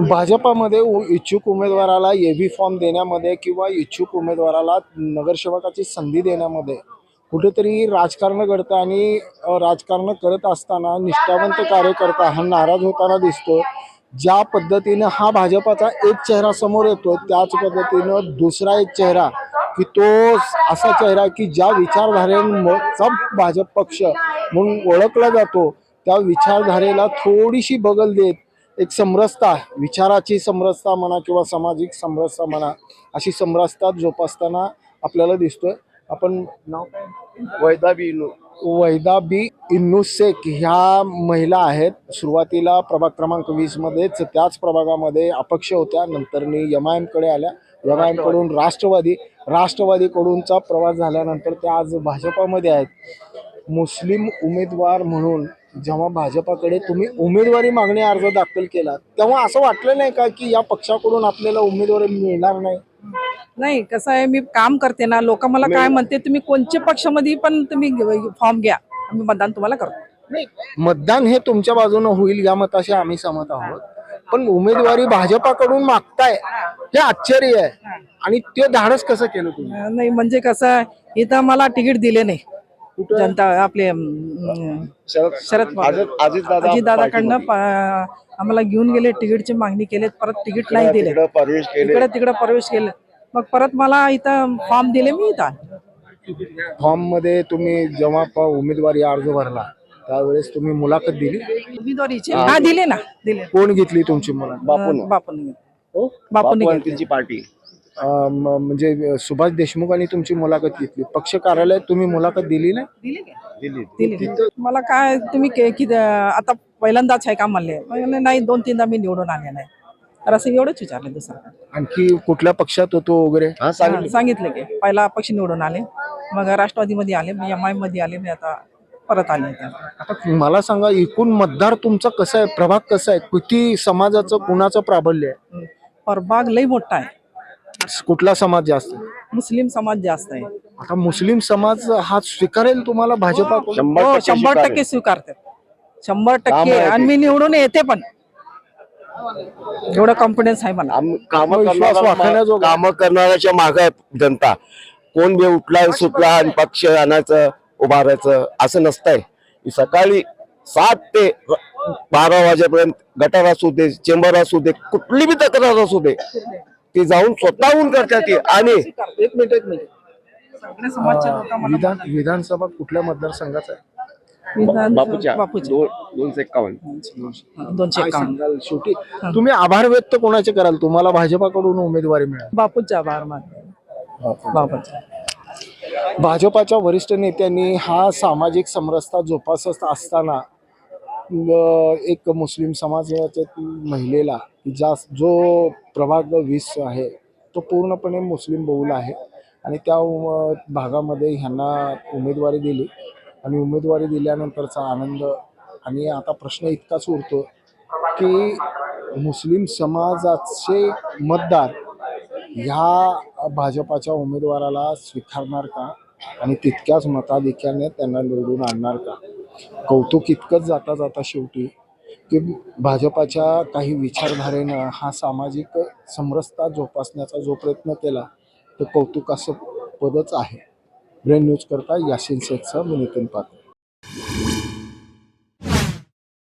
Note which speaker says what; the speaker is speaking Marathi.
Speaker 1: भाजपामध्ये इच्छुक उमेदवाराला एबी फॉर्म देण्यामध्ये किंवा इच्छुक उमेदवाराला नगरसेवकाची संधी देण्यामध्ये कुठेतरी राजकारण घडतं आणि राजकारण करत असताना निष्ठावंत कार्यकर्ता हा नाराज होताना दिसतो। ज्या पद्धतीनं हा भाजपाचा एक चेहरा समोर येतो त्याच पद्धतीनं दुसरा एक चेहरा की तो असा चेहरा की ज्या विचारधारेचा भाजप पक्ष म्हणून ओळखला जातो त्या विचारधारेला थोडीशी बगल देत एक समरसता, विचाराची समरसता म्हणा किंवा सामाजिक समरसता म्हणा, अशी समरसता जोपासताना आपल्याला दिसतोय। आपण नाव काय? वैदा बी इन्नू शेख ह्या महिला आहेत। सुरुवातीला प्रभाग क्रमांक 20 मध्येच त्याच प्रभागामध्ये अपक्ष होत्या, नंतर MIM कडे आल्या, MIM कडून राष्ट्रवादीकडूनचा प्रवास झाल्यानंतर त्या आज भाजपामध्ये आहेत। मुस्लिम उमेदवार म्हणून जेव्हा भाजपाकडे तुम्ही उमेदवारी मागणी अर्ज दाखल केला तेव्हा असं वाटलं नाही का की या पक्षाकडून आपल्याला उमेदवारी मिळणार नाही?
Speaker 2: नाही, कसं आहे, मी काम करते ना, लोक मला काय म्हणते, तुम्ही कोणत्या पक्षामध्ये पण तुम्ही फॉर्म घ्या, आम्ही मतदान तुम्हाला करतो।
Speaker 1: नाही, मतदान हे तुमच्या बाजूने होईल या मताशी आम्ही सहमत आहोत, पण उमेदवारी भाजपाकडून मागताय हे आश्चर्य आहे। आणि ते धाडस कसं केलं तुम्ही?
Speaker 2: नाही म्हणजे कसं आहे, इथं मला तिकीट दिले नाही जनता, आपले शरद पवार अजितदादाकडनं आम्हाला घेऊन गेले, तिकीटची मागणी केली, परत तिकीट नाही दिले, तिकडे प्रवेश केले, मग परत मला इथं फॉर्म दिले, मी इथं
Speaker 1: फॉर्म मध्ये तुम्ही जेव्हा उमेदवारी अर्ज भरला त्यावेळेस तुम्ही मुलाखत दिली?
Speaker 2: उमेदवारीची हा दिले ना, दिले।
Speaker 1: कोण घेतली तुमची मुलाखत?
Speaker 2: बापूंनी
Speaker 3: त्यांची पार्टी
Speaker 1: म्हणजे सुभाष देशमुखांनी तुमची मुलाखत घेतली, पक्ष कार्यालयात तुम्ही मुलाखत दिली नाही?
Speaker 2: दिली। मला काय तुम्ही आता पहिल्यांदाच आहे का म्हणले, नाही 2-3दा मी निवडून आले नाही, तर असं एवढंच विचारलं। दुसरं
Speaker 1: आणखी कुठल्या पक्षात होतो वगैरे
Speaker 2: सांगितलं की पहिला पक्ष निवडून आले, मग राष्ट्रवादीमध्ये आले, MIM मध्ये आले, मी आता परत आले।
Speaker 1: आता मला सांगा, एकूण मतदार तुमचा कसा आहे, प्रभाग कसा आहे, किती समाजाचं कुणाचं प्राबल्य आहे?
Speaker 2: प्रभाग लई मोठा आहे।
Speaker 1: कुठला समाज जास्त?
Speaker 2: मुस्लिम समाज जास्त आहे।
Speaker 1: आता मुस्लिम समाज हा स्वीकारेल तुम्हाला भाजपा?
Speaker 2: 100% स्वीकारते, 100%, आणि मी निवडून येते पण, एवढा कॉन्फिडन्स आहे मला।
Speaker 3: काम करणाऱ्याच्या मागे आहे जनता, कोण बी उठला सुटला आणि पक्ष आणायचं उभारायचं असं नसतंय। सकाळी 7 ते 12 वाजेपर्यंत गटार असू दे, चेंबर असू दे, कुठली बी तक्रार असू दे, ते जाऊन स्वतःहून करतात ते। आणि
Speaker 1: एक मिनिट विधानसभा कुठल्या मतदारसंघाचा आहे?
Speaker 3: बापूच्या 251
Speaker 1: शेवटी तुम्ही आभार व्यक्त कोणाचे कराल? तुम्हाला भाजपाकडून उमेदवारी मिळाली,
Speaker 2: बापूचा आभार मानतो। बापूचा
Speaker 1: भाजपाच्या वरिष्ठ नेत्यांनी हा सामाजिक समरसता जोपासत असताना एक मुस्लिम समाजाच्या महिलेला जो प्रभाग 20 आहे तो पूर्णपणे मुस्लिम बहुल आहे आणि त्या भागामध्ये ह्यांना उमेदवारी दिली आणि उमेदवारी दिल्यानंतरचा आनंद। आणि आता प्रश्न इतकाच उरतो की मुस्लिम समाजाचे मतदार ह्या भाजपाच्या उमेदवाराला स्वीकारणार का आणि तितक्याच मताधिक्याने त्यांना निवडून आणणार का? कौतुक इतकंच जाता जाता शेवटी की भाजपाच्या काही विचारधारेनं हा सामाजिक समरसता जोपासण्याचा जो प्रयत्न केला तो कौतुकास्पदच आहे। ब्रेन न्यूज करता यासिन शेखचा मी नितीन पाटील।